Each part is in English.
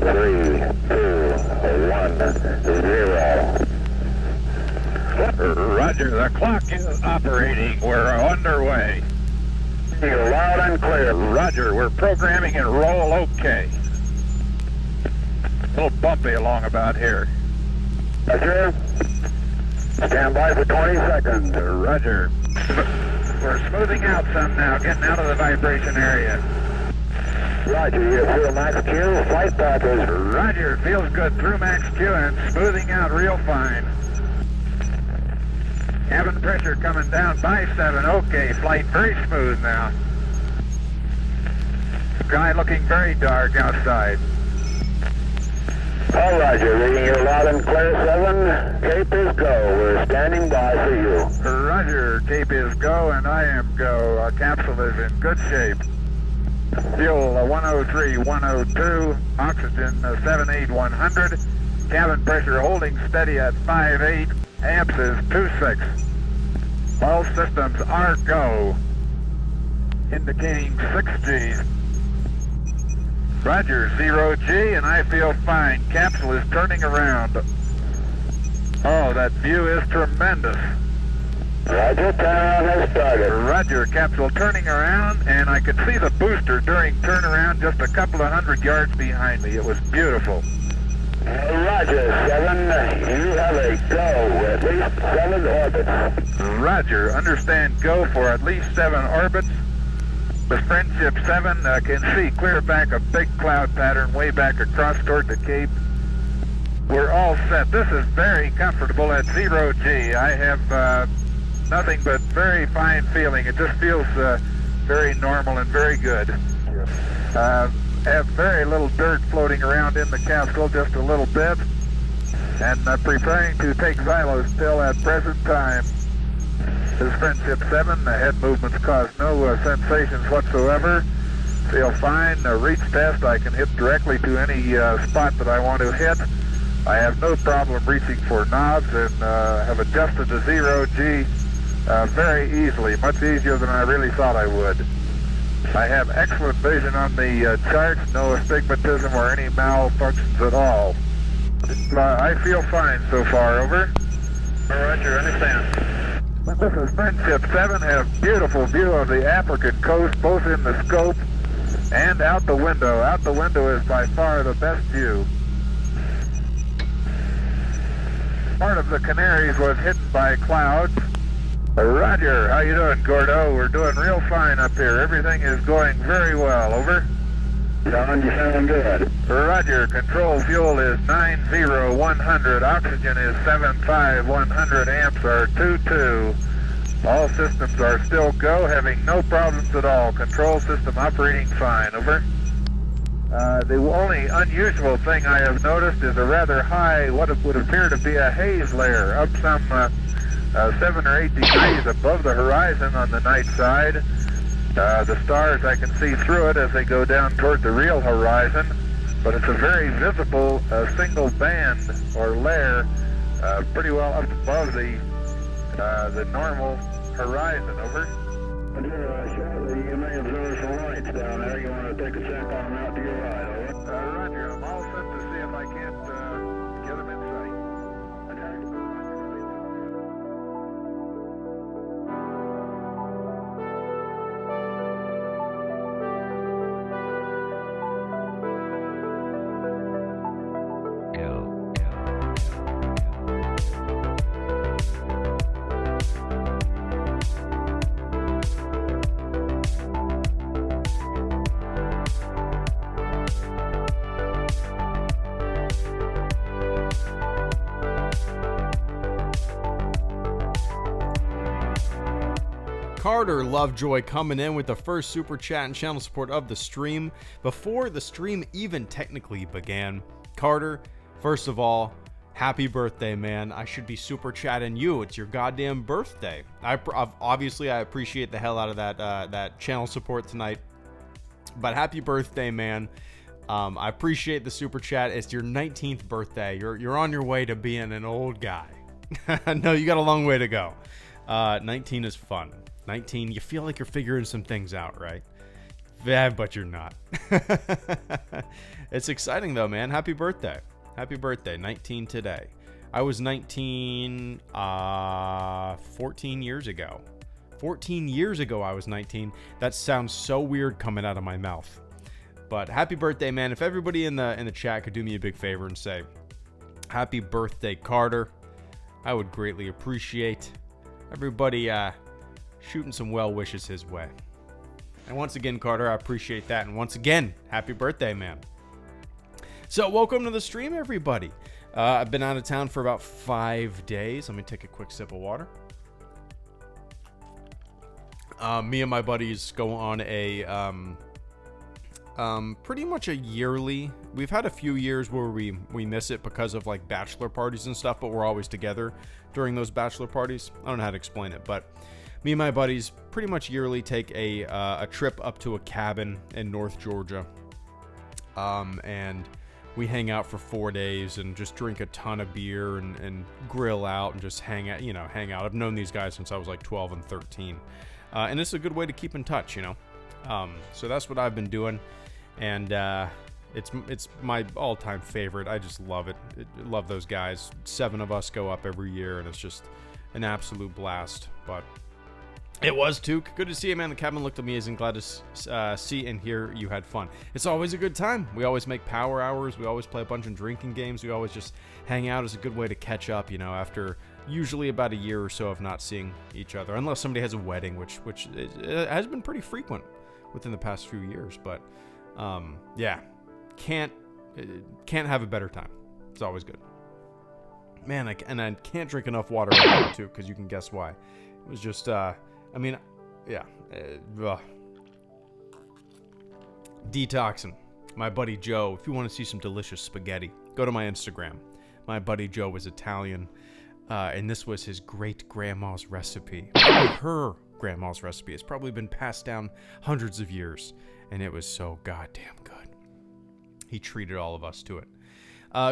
3, 2, 1, 0. Roger, the clock is operating. We're underway. You're loud and clear. Roger, we're programming and roll okay. A little bumpy along about here. Roger. Stand by for 20 seconds. Roger. We're smoothing out some now, getting out of the vibration area. Roger, you feel max Q, flight path is... Roger, feels good through max Q and smoothing out real fine. Cabin pressure coming down by 7, okay, flight very smooth now. Sky looking very dark outside. All Roger, reading you loud and clear 7, Cape is go, we're standing by for you. Roger, Cape is go and I am go. Our capsule is in good shape. Fuel 103, 102, oxygen 78,100, cabin pressure holding steady at 58, amps is 26. All systems are go, indicating 6Gs. Roger, 0G, and I feel fine. Capsule is turning around. Oh, that view is tremendous. Roger, turnaround has started. Roger, capsule turning around, and I could see the booster during turnaround just a couple of hundred yards behind me. It was beautiful. Roger, 7, you have a go, at least 7 orbits. Roger, understand go for at least 7 orbits. The Friendship 7 can see clear back a big cloud pattern way back across toward the Cape. We're all set. This is very comfortable at 0G. I have nothing but very fine feeling. It just feels very normal and very good. Have very little dirt floating around in the capsule, just a little bit. And preparing to take xylos still at present time. This is Friendship 7, the head movements cause no sensations whatsoever. Feel fine, reach test, I can hit directly to any spot that I want to hit. I have no problem reaching for knobs and have adjusted to 0G very easily, much easier than I really thought I would. I have excellent vision on the charts, no astigmatism or any malfunctions at all. I feel fine so far, over. Roger, understand. This is Friendship 7, have beautiful view of the African coast, both in the scope and out the window. Out the window is by far the best view. Part of the Canaries was hidden by clouds. Roger, how you doing, Gordo? We're doing real fine up here. Everything is going very well, over. John, you sound good. Roger, control fuel is 90,100, oxygen is 75,100, amps are 22. All systems are still go, having no problems at all. Control system operating fine, over. The only unusual thing I have noticed is a rather high, what would appear to be a haze layer, up some 7 or 8 degrees above the horizon on the night side. The stars, I can see through it as they go down toward the real horizon, but it's a very visible single band or layer pretty well up above the normal horizon, over. Roger, you may observe some lights down there. You want to take a check on them out to your right, over? Roger, I'm all set to see if I can't get them in sight. Carter Lovejoy coming in with the first super chat and channel support of the stream before the stream even technically began. Carter, first of all, happy birthday, man. I should be super chatting you. It's your goddamn birthday. Obviously I appreciate the hell out of that channel support tonight, but happy birthday, man. I appreciate the super chat. It's your 19th birthday. You're on your way to being an old guy. No, you got a long way to go. 19 is fun. 19, you feel like you're figuring some things out, right? Yeah, but you're not. It's exciting though, man. Happy birthday. Happy birthday. 19 today. I was 19 14 years ago. 14 years ago I was 19. That sounds so weird coming out of my mouth. But happy birthday, man. If everybody in the chat could do me a big favor and say happy birthday, Carter, I would greatly appreciate everybody shooting some well wishes his way. And once again, Carter, I appreciate that. And once again, happy birthday, man. So welcome to the stream, everybody. I've been out of town for about 5 days. Let me take a quick sip of water. Me and my buddies go on a pretty much a yearly. We've had a few years where we miss it because of like bachelor parties and stuff, but we're always together during those bachelor parties. I don't know how to explain it, but me and my buddies pretty much yearly take a trip up to a cabin in North Georgia, and we hang out for 4 days and just drink a ton of beer and grill out and just hang out. I've known these guys since I was like 12 and 13, and it's a good way to keep in touch, so that's what I've been doing, and it's my all-time favorite. I just love it. Love those guys. 7 of us go up every year, and it's just an absolute blast. But it was too. Good to see you, man. The cabin looked amazing. Glad to see and hear you had fun. It's always a good time. We always make power hours. We always play a bunch of drinking games. We always just hang out. It's a good way to catch up, after usually about a year or so of not seeing each other. Unless somebody has a wedding, which has been pretty frequent within the past few years. But, yeah. Can't have a better time. It's always good. Man, I can't drink enough water right now, too, because you can guess why. It was just, detoxing. My buddy Joe, if you want to see some delicious spaghetti, go to my Instagram. My buddy Joe was Italian, and this was his great-grandma's recipe. Her grandma's recipe. It's probably been passed down hundreds of years, and it was so goddamn good. He treated all of us to it.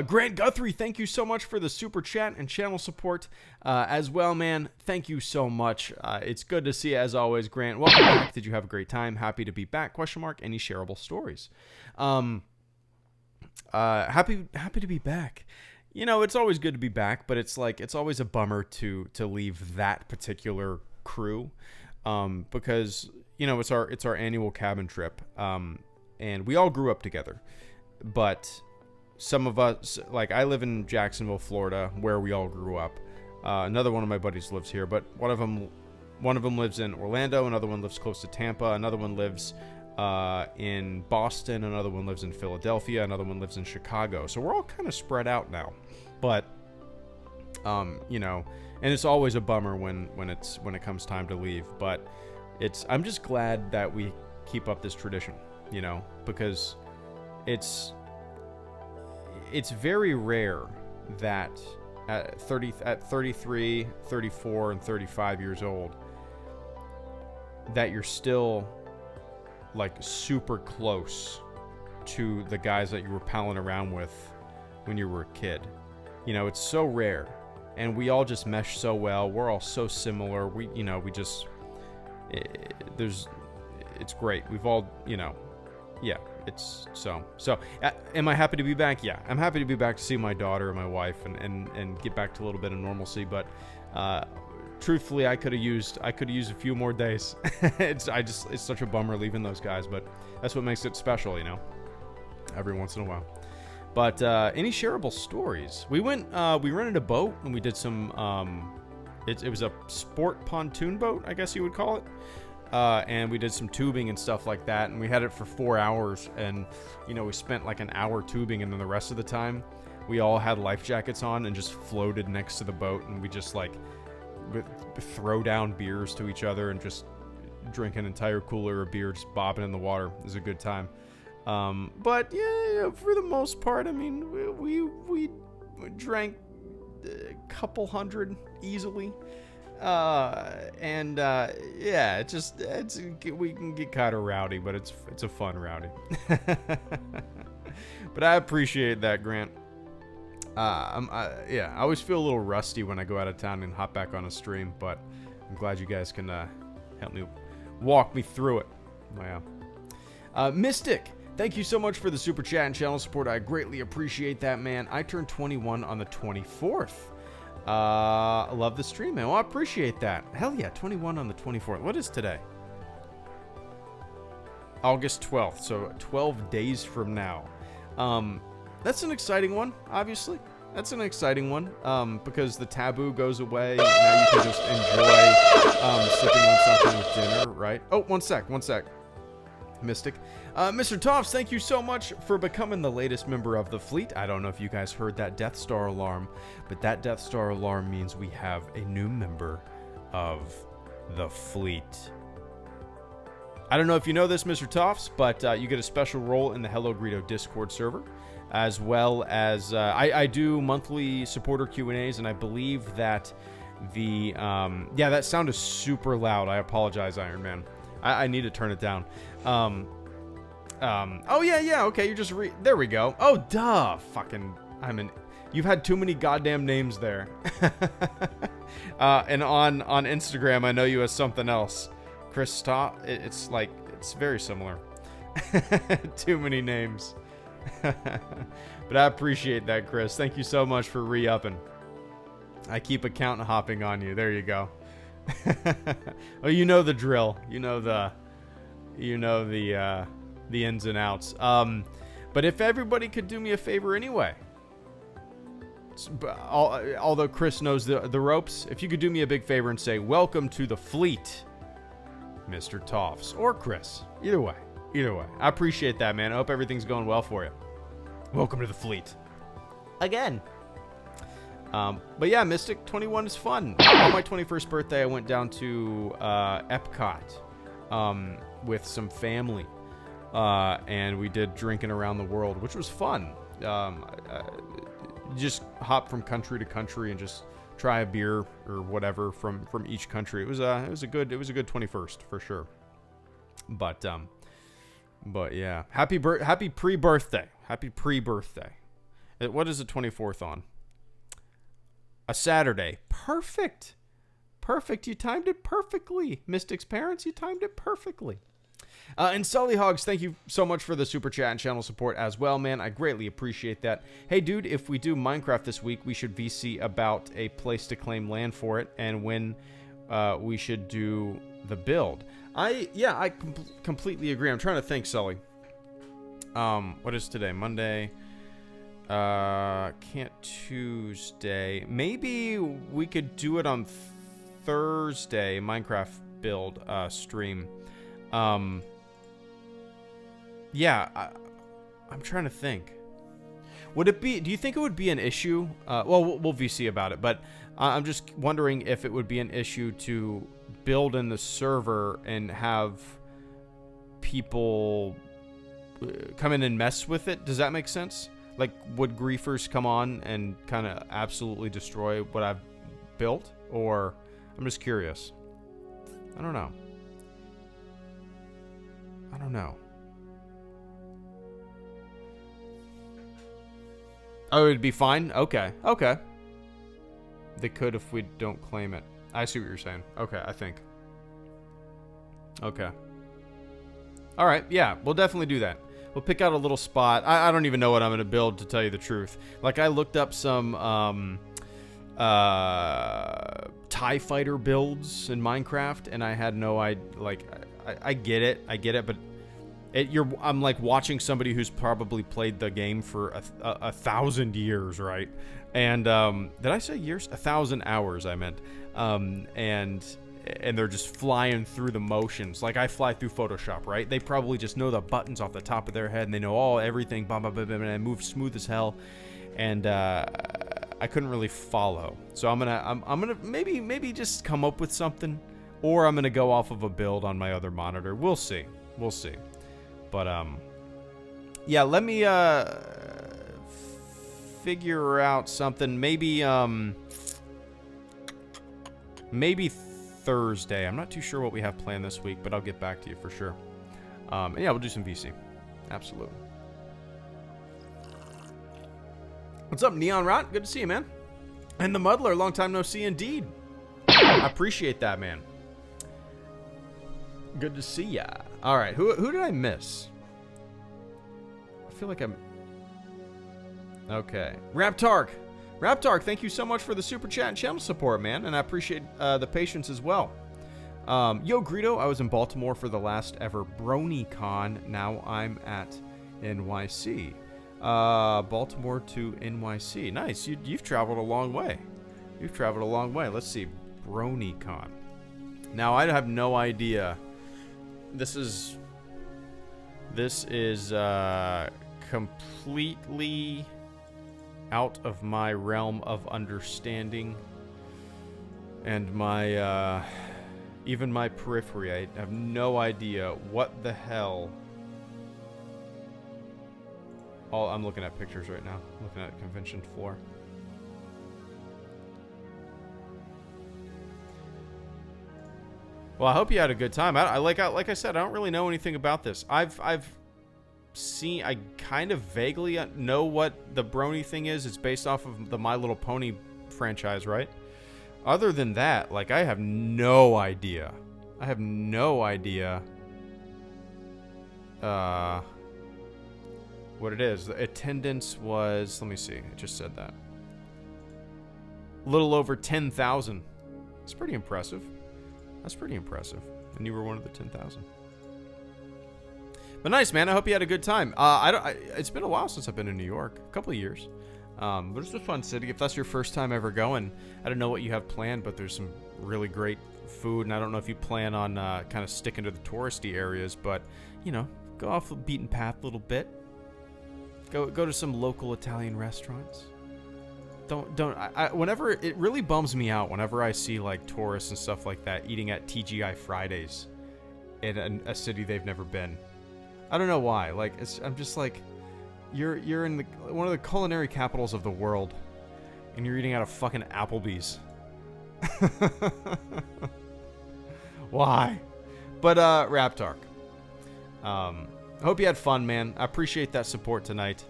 Grant Guthrie, thank you so much for the super chat and channel support as well, man. Thank you so much. It's good to see you as always, Grant. Welcome back. Did you have a great time? Happy to be back? ? Any shareable stories? Happy to be back. It's always good to be back, but it's always a bummer to leave that particular crew, because it's our annual cabin trip, and we all grew up together, but some of us, like I live in Jacksonville, Florida, where we all grew up. Another one of my buddies lives here, but one of them lives in Orlando. Another one lives close to Tampa. Another one lives in Boston. Another one lives in Philadelphia. Another one lives in Chicago. So we're all kind of spread out now. But and it's always a bummer when it comes time to leave. But I'm just glad that we keep up this tradition, because it's very rare that at 33, 34, and 35 years old that you're still like super close to the guys that you were palling around with when you were a kid. It's so rare, and we all just mesh so well. We're all so similar. It's great. We've all, yeah. It's so am I happy to be back? Yeah, I'm happy to be back to see my daughter and my wife and get back to a little bit of normalcy, but truthfully I could have used a few more days. It's such a bummer leaving those guys, but that's what makes it special, every once in a while. But any shareable stories? We rented a boat and we did some it was a sport pontoon boat, I guess you would call it. And we did some tubing and stuff like that, and we had it for 4 hours, and we spent like an hour tubing, and then the rest of the time we all had life jackets on and just floated next to the boat, and we just like throw down beers to each other and just drink an entire cooler of beer, just bobbing in the water. It was a good time. But yeah, for the most part, I mean, we drank a couple hundred easily. Yeah, we can get kind of rowdy, but it's a fun rowdy. But I appreciate that, Grant. I always feel a little rusty when I go out of town and hop back on a stream, but I'm glad you guys can help me walk me through it. Wow. Mystic, thank you so much for the super chat and channel support. I greatly appreciate that, man. I turned 21 on the 24th. I love the stream, man. Well, I appreciate that. Hell yeah, 21 on the 24th. What is today? August 12th, so 12 days from now. That's an exciting one, obviously. That's an exciting one, because the taboo goes away. Now you can just enjoy sipping on something with dinner, right? Oh, one sec. Mystic. Mr. Toffs, thank you so much for becoming the latest member of the fleet. I don't know if you guys heard that Death Star alarm, but that Death Star alarm means we have a new member of the fleet. I don't know if you know this, Mr. Toffs, but you get a special role in the Hello Greedo Discord server, as well as I do monthly supporter Q&As, and I believe that the yeah, that sound is super loud. I apologize, Iron Man. I need to turn it down. Oh yeah, okay, you just there we go. Oh, duh, fucking, you've had too many goddamn names there. And on Instagram, I know you as something else. Krista, it's like, it's very similar. Too many names. But I appreciate that, Chris. Thank you so much for re-upping. I keep account hopping on you. There you go. Well, you know the drill. You know the ins and outs. But if everybody could do me a favor anyway, although Chris knows the ropes, if you could do me a big favor and say, welcome to the fleet, Mr. Toffs, or Chris. Either way. I appreciate that, man. I hope everything's going well for you. Welcome to the fleet. Again. But yeah, Mystic, 21 is fun. On my 21st birthday, I went down to Epcot with some family. And we did drinking around the world, which was fun. Just hop from country to country and just try a beer or whatever from each country. It was a good 21st for sure. But yeah, happy pre-birthday. What is the 24th on? A Saturday. Perfect. You timed it perfectly. Mystic's parents, you timed it perfectly. And Sully Hogs, thank you so much for the super chat and channel support as well, man. I greatly appreciate that. Hey, dude, if we do Minecraft this week, we should VC about a place to claim land for it and when we should do the build. I completely agree. I'm trying to think, Sully. What is today? Monday. Can't Tuesday. Maybe we could do it on Thursday, Minecraft build stream. Yeah, I'm trying to think. Do you think it would be an issue? Well, we'll VC about it, but I'm just wondering if it would be an issue to build in the server and have people come in and mess with it. Does that make sense? Like, would griefers come on and kind of absolutely destroy what I've built? Or, I'm just curious. I don't know. Oh, it'd be fine? Okay. They could if we don't claim it. I see what you're saying. Okay, I think. Okay. Alright, yeah, we'll definitely do that. We'll pick out a little spot. I don't even know what I'm going to build, to tell you the truth. Like, I looked up some TIE fighter builds in Minecraft, and I had no idea. Like, I get it, but I'm like watching somebody who's probably played the game for 1,000 years, right? And did I say years? 1,000 hours, I meant. And they're just flying through the motions. Like, I fly through Photoshop, right? They probably just know the buttons off the top of their head, and they know everything, blah, blah, blah, blah, and I move smooth as hell. And I couldn't really follow. So I'm gonna maybe just come up with something, or I'm gonna go off of a build on my other monitor. We'll see. But yeah, let me figure out something. Maybe Thursday. I'm not too sure what we have planned this week, but I'll get back to you for sure. And yeah, we'll do some VC. Absolutely. What's up, Neon Rot? Good to see you, man. And the Muddler, long time no see indeed. I appreciate that, man. Good to see ya. All right, who did I miss? feel like I'm... Okay. Raptark, thank you so much for the super chat and channel support, man, and I appreciate the patience as well. Yo, Greedo, I was in Baltimore for the last ever BronyCon. Now I'm at NYC. Baltimore to NYC. Nice. You've traveled a long way. Let's see. BronyCon. Now, I have no idea. This is completely out of my realm of understanding and my even my periphery. I have no idea what the hell. I'm looking at pictures right now. I'm looking at convention floor. Well, I hope you had a good time. Like I said, I don't really know anything about this. I've seen, I kind of vaguely know what the Brony thing is. It's based off of the My Little Pony franchise, right? Other than that, like, I have no idea. What it is. The attendance was, let me see. It just said that. A little over 10,000. It's pretty impressive. That's pretty impressive. And you were one of the 10,000. But nice, man. I hope you had a good time. It's been a while since I've been in New York. A couple of years. But it's a fun city. If that's your first time ever going, I don't know what you have planned, but there's some really great food. And I don't know if you plan on kind of sticking to the touristy areas, but, you know, go off the beaten path a little bit. Go to some local Italian restaurants. Whenever, it really bums me out whenever I see, like, tourists and stuff like that eating at TGI Fridays in a city they've never been. I don't know why. Like, I'm just like, you're in one of the culinary capitals of the world, and you're eating out of fucking Applebee's. Why? But Raptark, I hope you had fun, man. I appreciate that support tonight,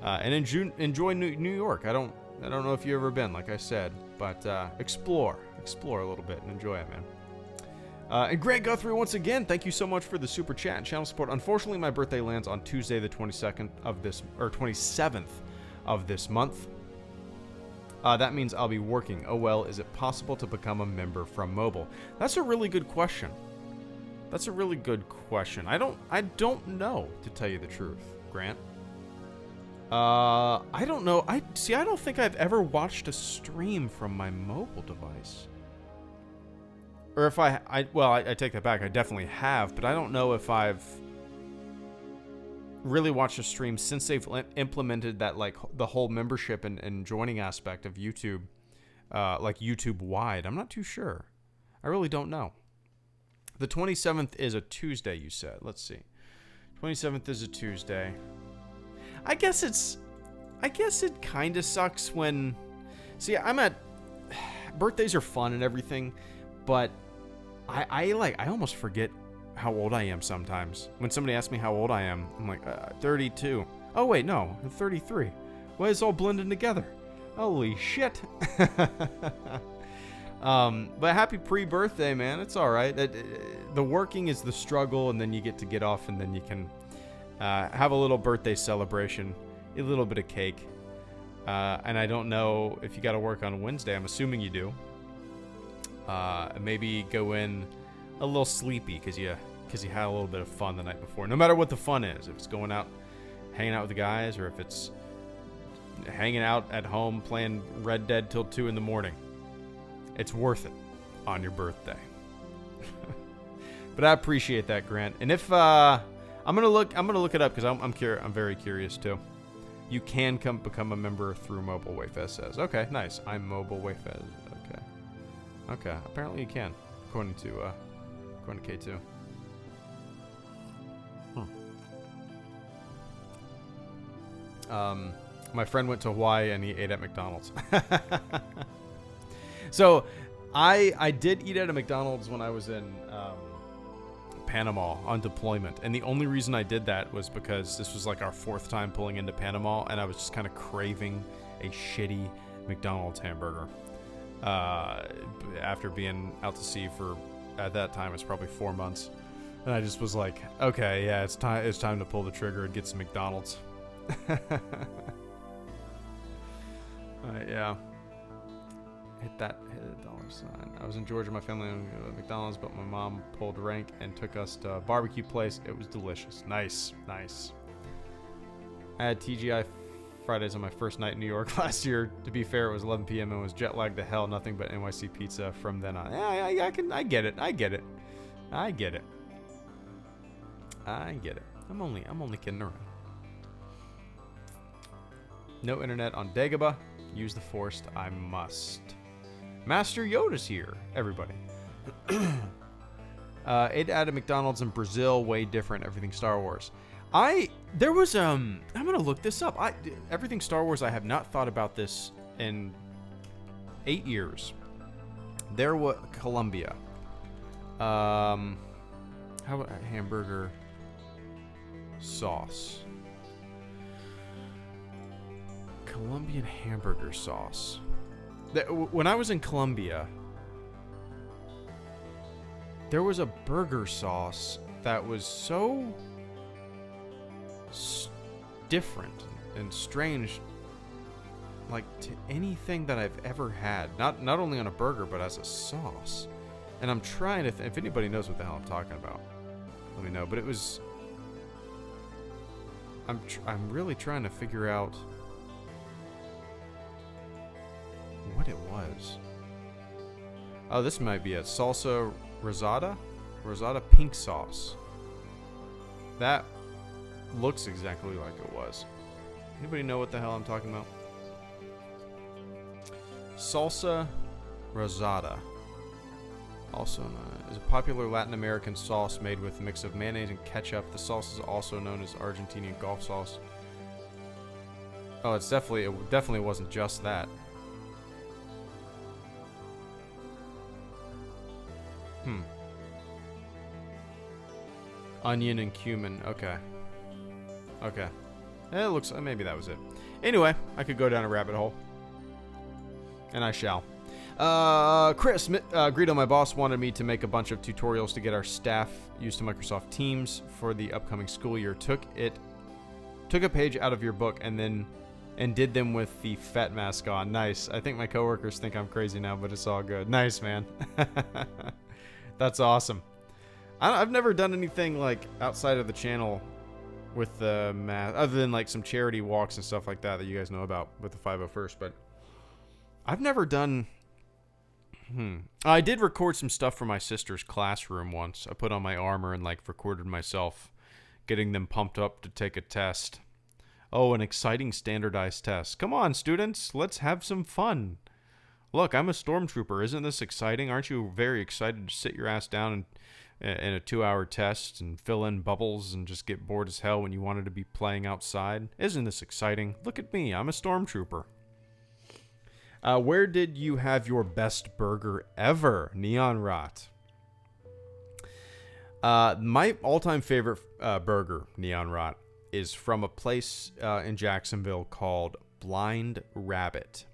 and enjoy New York. I don't know if you've ever been, like I said, but explore a little bit and enjoy it, man. And Grant Guthrie, once again, thank you so much for the super chat and channel support. Unfortunately, my birthday lands on Tuesday, the 27th of this month. That means I'll be working. Oh well, is it possible to become a member from mobile? That's a really good question. I don't know, to tell you the truth, Grant. I don't know. I don't think I've ever watched a stream from my mobile device. Or if I take that back. I definitely have, but I don't know if I've really watched a stream since they've implemented that, like, the whole membership and joining aspect of YouTube, like YouTube wide. I'm not too sure. I really don't know. The 27th is a Tuesday, you said. Let's see. 27th is a Tuesday. I guess it kind of sucks when... See, birthdays are fun and everything, but I almost forget how old I am sometimes. When somebody asks me how old I am, I'm like, 32. Oh, wait, no, I'm 33. Well, it's all blending together. Holy shit. But happy pre-birthday, man. It's all right. The working is the struggle, and then you get off, and then you can have a little birthday celebration, a little bit of cake. And I don't know if you got to work on Wednesday. I'm assuming you do. Maybe go in a little sleepy because you had a little bit of fun the night before. No matter what the fun is, if it's going out, hanging out with the guys, or if it's hanging out at home playing Red Dead till 2 in the morning, it's worth it on your birthday. But I appreciate that, Grant. And if I'm gonna look it up because I'm very curious too. You can become a member through Mobile Wayfest says. Okay, nice. I'm Mobile Wayfest. Okay. Apparently you can, according to K2. My friend went to Hawaii and he ate at McDonald's. So, I did eat at a McDonald's when I was in Panama on deployment, and the only reason I did that was because this was like our 4th time pulling into Panama, and I was just kind of craving a shitty McDonald's hamburger. After being out to sea for, at that time, it's probably 4 months, and I just was like, okay, yeah, it's time to pull the trigger and get some McDonald's. Yeah. Hit a dollar sign. I was in Georgia. My family owned McDonald's, but my mom pulled rank and took us to a barbecue place. It was delicious. Nice. Nice. I had TGI Fridays on my first night in New York last year. To be fair, it was 11 p.m. and was jet lagged to hell. Nothing but NYC pizza from then on. Yeah, I get it. I get it. I'm only kidding around. No internet on Dagobah. Use the Forest. I must. Master Yoda's here, everybody. Ate at a McDonald's in Brazil. Way different. Everything Star Wars. I'm gonna look this up. Everything Star Wars. I have not thought about this in 8 years. There was Colombia. How about hamburger sauce? Colombian hamburger sauce. When I was in Colombia, there was a burger sauce that was so different and strange, like to anything that I've ever had. Not only on a burger, but as a sauce. And I'm trying to if anybody knows what the hell I'm talking about, let me know. But it was, I'm really trying to figure out what it was. Oh, this might be it. Salsa rosada pink sauce. That looks exactly like it was. Anybody know what the hell I'm talking about? Salsa rosada, also is a popular Latin American sauce made with a mix of mayonnaise and ketchup. The sauce is also known as Argentinian golf sauce. Oh, it definitely wasn't just that. Onion and cumin. Okay. It looks, maybe that was it. Anyway, I could go down a rabbit hole. And I shall. Chris, Greedo, my boss, wanted me to make a bunch of tutorials to get our staff used to Microsoft Teams for the upcoming school year. Took a page out of your book and did them with the FET mask on. Nice. I think my coworkers think I'm crazy now, but it's all good. Nice, man. That's awesome. I've never done anything like outside of the channel with the mask, other than like some charity walks and stuff like that you guys know about with the 501st, but I've never done. I did record some stuff for my sister's classroom once. I put on my armor and like recorded myself getting them pumped up to take a test. Oh, an exciting standardized test. Come on, students, let's have some fun. Look, I'm a stormtrooper. Isn't this exciting? Aren't you very excited to sit your ass down in a 2-hour test and fill in bubbles and just get bored as hell when you wanted to be playing outside? Isn't this exciting? Look at me. I'm a stormtrooper. Where did you have your best burger ever? Neon Rot. My all-time favorite burger, Neon Rot, is from a place in Jacksonville called Blind Rabbit.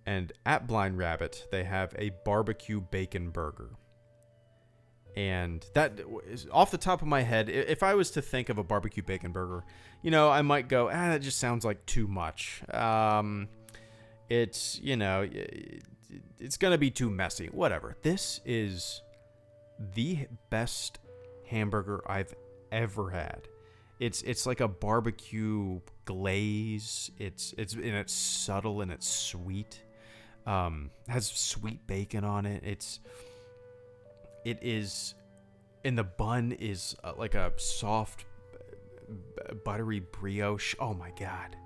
And at Blind Rabbit, they have a barbecue bacon burger. And that is off the top of my head. If I was to think of a barbecue bacon burger, I might go, that just sounds like too much. It's, it's going to be too messy. Whatever. This is the best hamburger I've ever had. It's like a barbecue glaze. It's subtle and it's sweet. Has sweet bacon on it. It is, and the bun is like a soft, buttery brioche. Oh my god.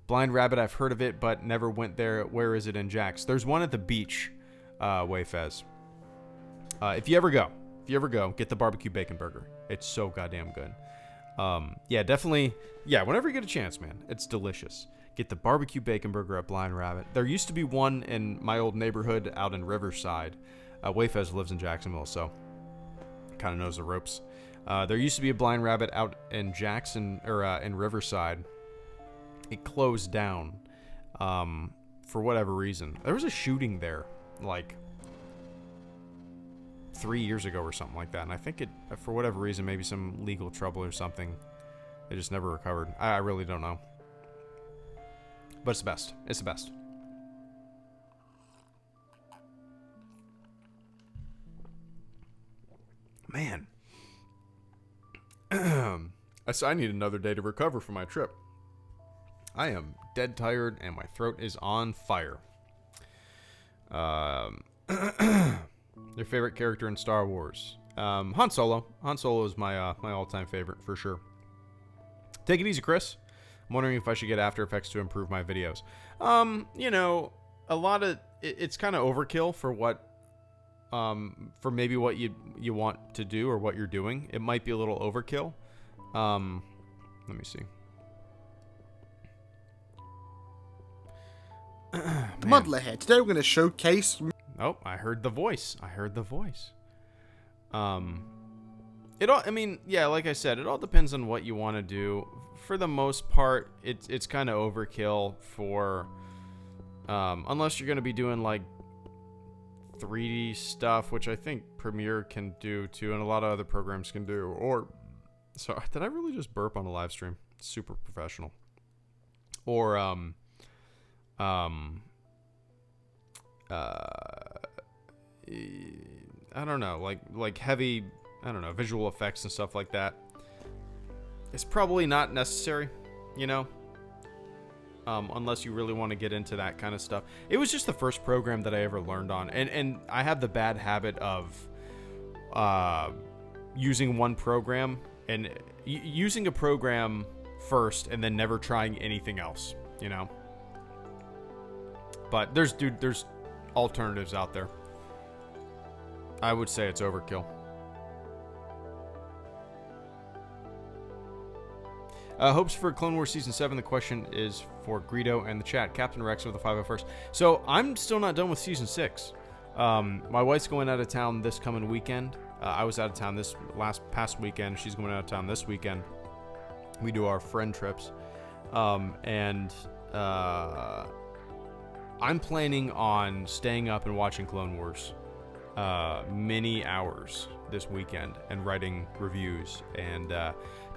Blind Rabbit, I've heard of it, but never went there. Where is it in Jax? There's one at the beach, Wayfez. If you ever go, get the barbecue bacon burger. It's so goddamn good. Yeah, definitely. Yeah, whenever you get a chance, man, it's delicious. Get the barbecue bacon burger at Blind Rabbit. There used to be one in my old neighborhood out in Riverside. Wayfez lives in Jacksonville, so kind of knows the ropes. There used to be a Blind Rabbit out in Jackson or in Riverside. It closed down for whatever reason. There was a shooting there, like 3 years ago or something like that. And I think it, for whatever reason, maybe some legal trouble or something, it just never recovered. I really don't know. But it's the best. It's the best. Man. I need another day to recover from my trip. I am dead tired and my throat is on fire. Your favorite character in Star Wars? Han Solo. Han Solo is my my all-time favorite for sure. Take it easy, Chris. I'm wondering if I should get After Effects to improve my videos. You know, a lot of it's kind of overkill for what for maybe what you want to do or what you're doing. It might be a little overkill. Let me see. Muddler here. Today we're going to showcase... Oh, I heard the voice. I heard the voice. It all, I mean, yeah, like I said, it all depends on what you want to do. For the most part, it's kind of overkill for, unless you're going to be doing like 3D stuff, which I think Premiere can do too, and a lot of other programs can do. Or, sorry, did I really just burp on a live stream? Super professional. Or, I don't know, like heavy, I don't know, visual effects and stuff like that. It's probably not necessary, you know, unless you really want to get into that kind of stuff. It was just the first program that I ever learned on, and I have the bad habit of using one program and using a program first and then never trying anything else, you know. But there's alternatives out there. I would say it's overkill. Hopes for Clone Wars Season 7. The question is for Greedo and the chat. Captain Rex with the 501st. So I'm still not done with Season 6. My wife's going out of town this coming weekend. I was out of town this past weekend. She's going out of town this weekend. We do our friend trips. I'm planning on staying up and watching Clone Wars many hours this weekend and writing reviews and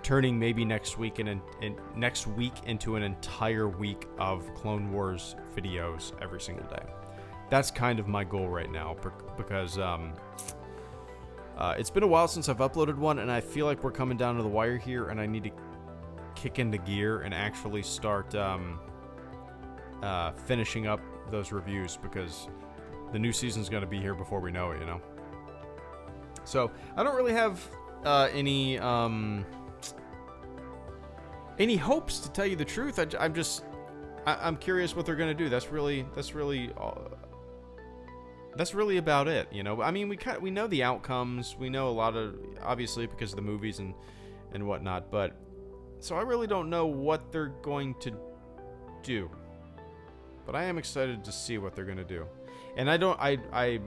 turning maybe next week into an entire week of Clone Wars videos every single day. That's kind of my goal right now because it's been a while since I've uploaded one, and I feel like we're coming down to the wire here, and I need to kick into gear and actually start finishing up those reviews, because the new season's going to be here before we know it, you know. So I don't really have any hopes, to tell you the truth. I'm curious what they're going to do. That's really about it, you know. I mean, we know the outcomes. We know a lot of, obviously, because of the movies and whatnot. But so I really don't know what they're going to do. But I am excited to see what they're going to do. And I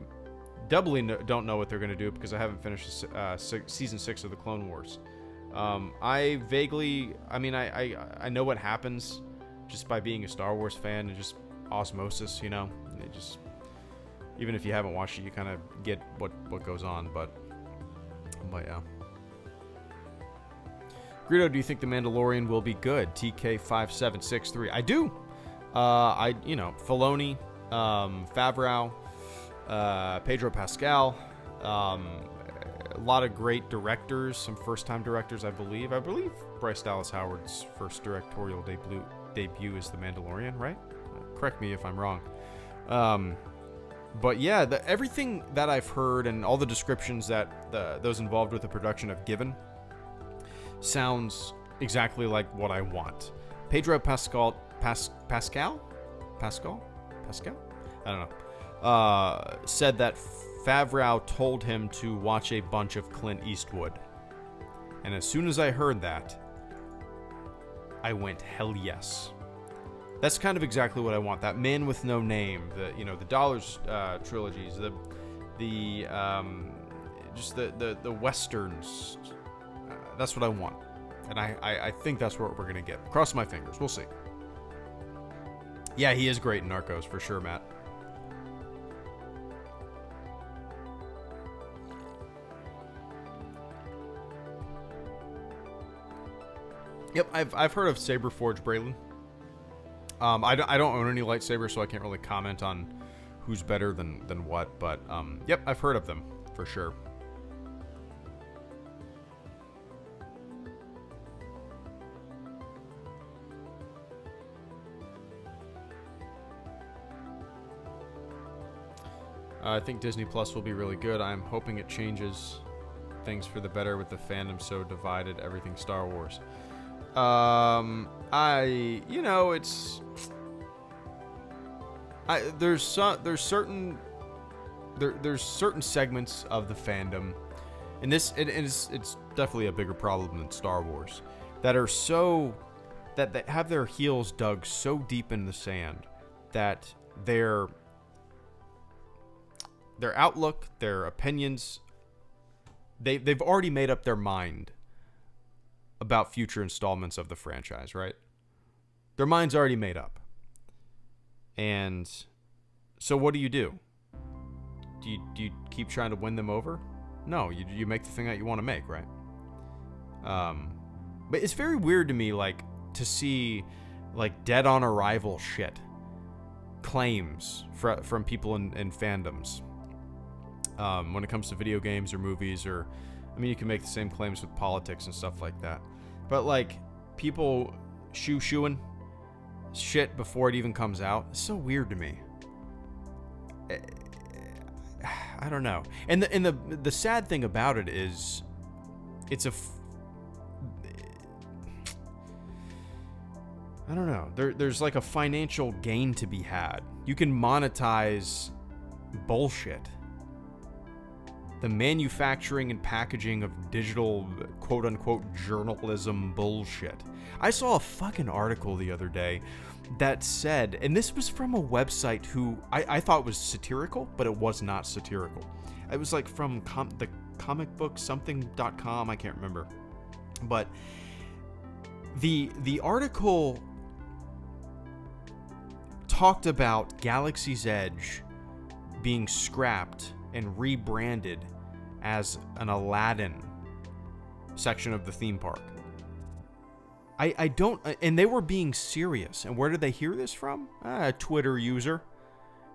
doubly don't know what they're going to do because I haven't finished season 6 of the Clone Wars. I know what happens just by being a Star Wars fan and just osmosis, you know. It just, even if you haven't watched it, you kind of get what goes on. But yeah. Greedo, do you think The Mandalorian will be good? TK5763. I do. Filoni, Favreau, Pedro Pascal, a lot of great directors, some first-time directors, I believe. I believe Bryce Dallas Howard's first directorial debut is The Mandalorian, right? Correct me if I'm wrong. But yeah, everything that I've heard and all the descriptions that those involved with the production have given sounds exactly like what I want. Pedro Pascal? I don't know. Said that Favreau told him to watch a bunch of Clint Eastwood. And as soon as I heard that, I went, hell yes. That's kind of exactly what I want. That Man with No Name, the Dollars trilogies, the westerns. That's what I want. And I think that's what we're going to get. Cross my fingers. We'll see. Yeah, he is great in Narcos, for sure, Matt. Yep, I've heard of Saberforge Braylon. I don't own any lightsabers, so I can't really comment on who's better than what. But yep, I've heard of them for sure. I think Disney Plus will be really good. I'm hoping it changes things for the better with the fandom so divided, everything Star Wars. There's certain segments of the fandom, and it's definitely a bigger problem than Star Wars, that have their heels dug so deep in the sand that their outlook, their opinions, they've already made up their mind about future installments of the franchise, right? Their mind's already made up. And so what do? Do you keep trying to win them over? No, you make the thing that you want to make, right? But it's very weird to me, like, to see, like, dead on arrival shit. Claims from people in fandoms. When it comes to video games or movies, or, I mean, you can make the same claims with politics and stuff like that. But, like, people shooing shit before it even comes out, it's so weird to me. I don't know. And the sad thing about it is, I don't know. There's like a financial gain to be had. You can monetize bullshit. The manufacturing and packaging of digital, quote-unquote, journalism bullshit. I saw a fucking article the other day that said, and this was from a website who I thought was satirical, but it was not satirical. It was like from the comic book something.com, I can't remember. But the article talked about Galaxy's Edge being scrapped and rebranded as an Aladdin section of the theme park. I don't, and they were being serious. And where did they hear this from? A Twitter user.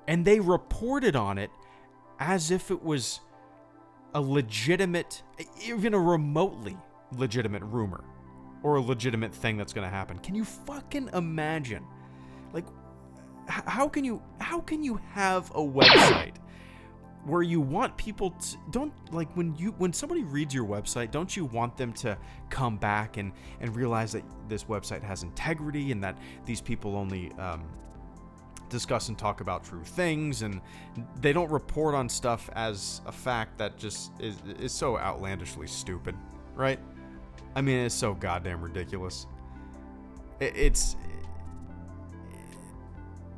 And they reported on it as if it was a legitimate, even a remotely legitimate rumor, or a legitimate thing that's going to happen. Can you fucking imagine? Like, how can you have a website where you want people to, don't, like, when somebody reads your website, don't you want them to come back and realize that this website has integrity and that these people only discuss and talk about true things, and they don't report on stuff as a fact that just is so outlandishly stupid, right? I mean, it's so goddamn ridiculous.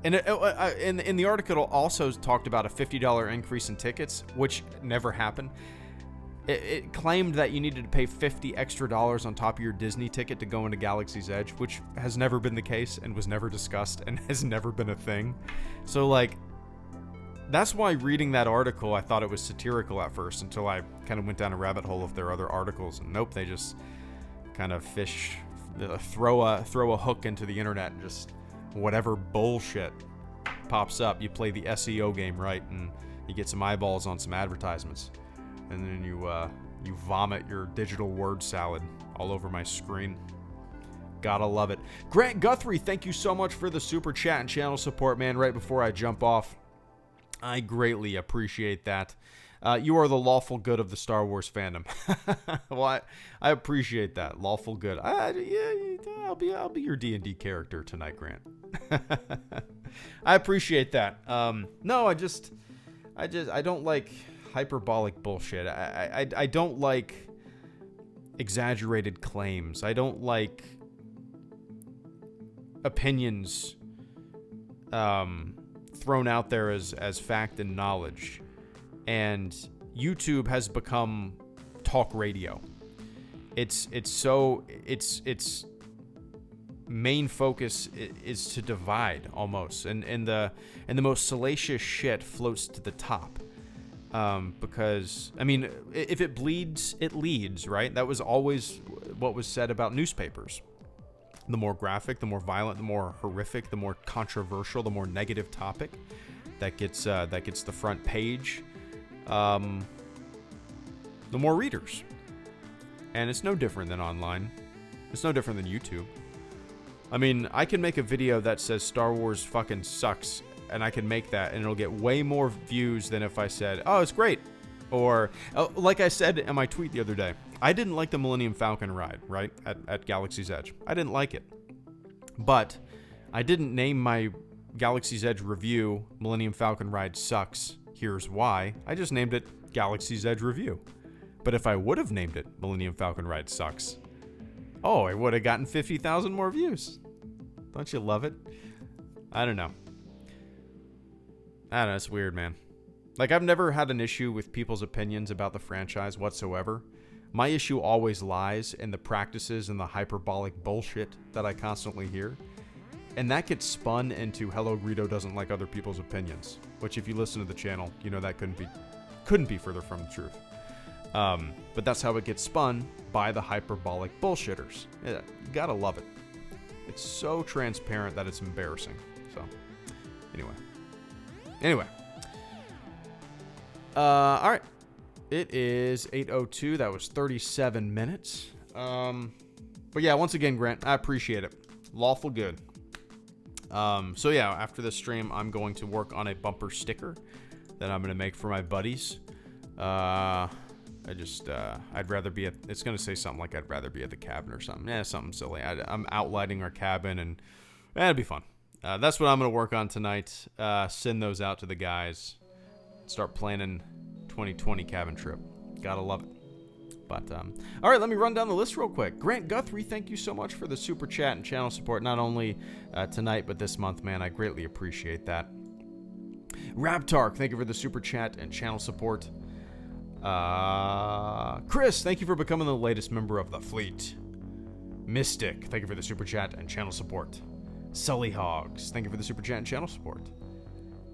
And in the article also talked about a $50 increase in tickets, which never happened. It claimed that you needed to pay $50 extra on top of your Disney ticket to go into Galaxy's Edge, which has never been the case and was never discussed and has never been a thing. So, like, that's why reading that article, I thought it was satirical at first, until I kind of went down a rabbit hole of their other articles. And nope, they just kind of throw a hook into the internet and just whatever bullshit pops up, you play the SEO game right, and you get some eyeballs on some advertisements, and then you vomit your digital word salad all over my screen. Gotta love it. Grant Guthrie, thank you so much for the super chat and channel support, man. Right before I jump off, I greatly appreciate that. You are the lawful good of the Star Wars fandom. Well, I appreciate that. Lawful good. I'll be your D&D character tonight, Grant. I appreciate that. No, I don't like hyperbolic bullshit. I don't like exaggerated claims. I don't like opinions thrown out there as fact and knowledge. And YouTube has become talk radio. Its main focus is to divide almost, and the most salacious shit floats to the top. Because, I mean, if it bleeds, it leads, right? That was always what was said about newspapers. the more graphic, the more violent, the more horrific, the more controversial, the more negative topic that gets the front page, the more readers. And it's no different than online. It's no different than YouTube. I mean, I can make a video that says Star Wars fucking sucks, and I can make that, and it'll get way more views than if I said, oh, it's great. Or, like I said in my tweet the other day, I didn't like the Millennium Falcon ride, right, at Galaxy's Edge. I didn't like it. But I didn't name my Galaxy's Edge review, Millennium Falcon ride sucks, here's why. I just named it Galaxy's Edge review. But if I would have named it Millennium Falcon ride sucks, oh, I would have gotten 50,000 more views. Don't you love it? I don't know. It's weird, man. Like, I've never had an issue with people's opinions about the franchise whatsoever. My issue always lies in the practices and the hyperbolic bullshit that I constantly hear. And that gets spun into Hello Greedo doesn't like other people's opinions. Which, if you listen to the channel, you know that couldn't be further from the truth. But that's how it gets spun by the hyperbolic bullshitters. Yeah, you gotta love it. It's so transparent that it's embarrassing. So, anyway. All right. It is 8:02. That was 37 minutes. But yeah, once again, Grant, I appreciate it. Lawful good. So yeah, after this stream, I'm going to work on a bumper sticker that I'm going to make for my buddies. I'd rather be at, it's going to say something like I'd rather be at the cabin or something. Yeah, something silly. I'm outlining our cabin, and it'll be fun. That's what I'm going to work on tonight. Send those out to the guys. Start planning 2020 cabin trip. Gotta love it. But, all right, let me run down the list real quick. Grant Guthrie, thank you so much for the super chat and channel support, not only tonight, but this month, man. I greatly appreciate that. Raptark, thank you for the super chat and channel support. Chris, thank you for becoming the latest member of the fleet. Mystic, thank you for the super chat and channel support. Sully Hogs, thank you for the super chat and channel support.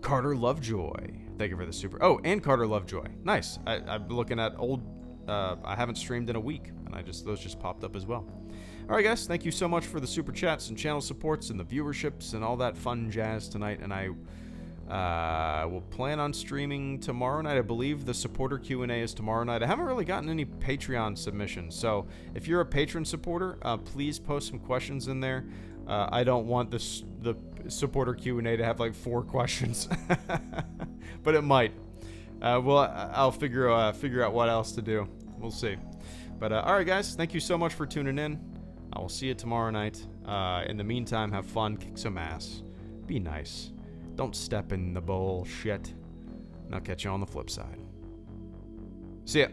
Carter Lovejoy, thank you for the super... Oh, and Carter Lovejoy. Nice. I'm looking at old... I haven't streamed in a week, and those just popped up as well. All right, guys, thank you so much for the super chats and channel supports and the viewerships and all that fun jazz tonight, and I will plan on streaming tomorrow night. I believe the supporter Q&A is tomorrow night. I haven't really gotten any Patreon submissions, so if you're a patron supporter, please post some questions in there. I don't want the supporter Q&A to have like 4 questions, but it might. I'll figure out what else to do. We'll see. But all right, guys, thank you so much for tuning in. I will see you tomorrow night. In the meantime, have fun, kick some ass, be nice, don't step in the bullshit, and I'll catch you on the flip side. See ya.